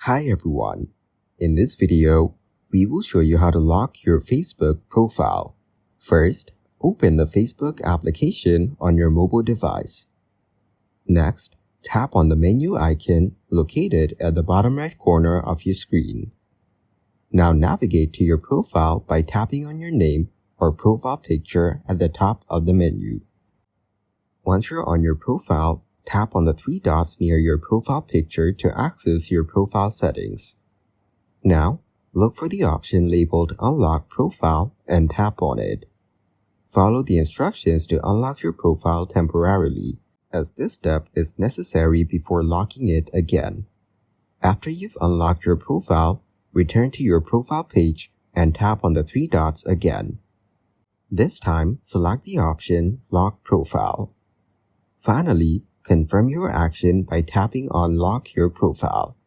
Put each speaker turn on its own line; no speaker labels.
Hi everyone. In this video, we will show you how to lock your Facebook profile. First, open the Facebook application on your mobile device. Next, tap on the menu icon located at the bottom right corner of your screen. Now navigate to your profile by tapping on your name or profile picture at the top of the menu. Once you're on your profile, tap on the three dots near your profile picture to access your profile settings. Now, look for the option labeled Unlock Profile and tap on it. Follow the instructions to unlock your profile temporarily, as this step is necessary before locking it again. After you've unlocked your profile, return to your profile page and tap on the three dots again. This time, select the option Lock Profile. Finally, confirm your action by tapping on Lock Your Profile.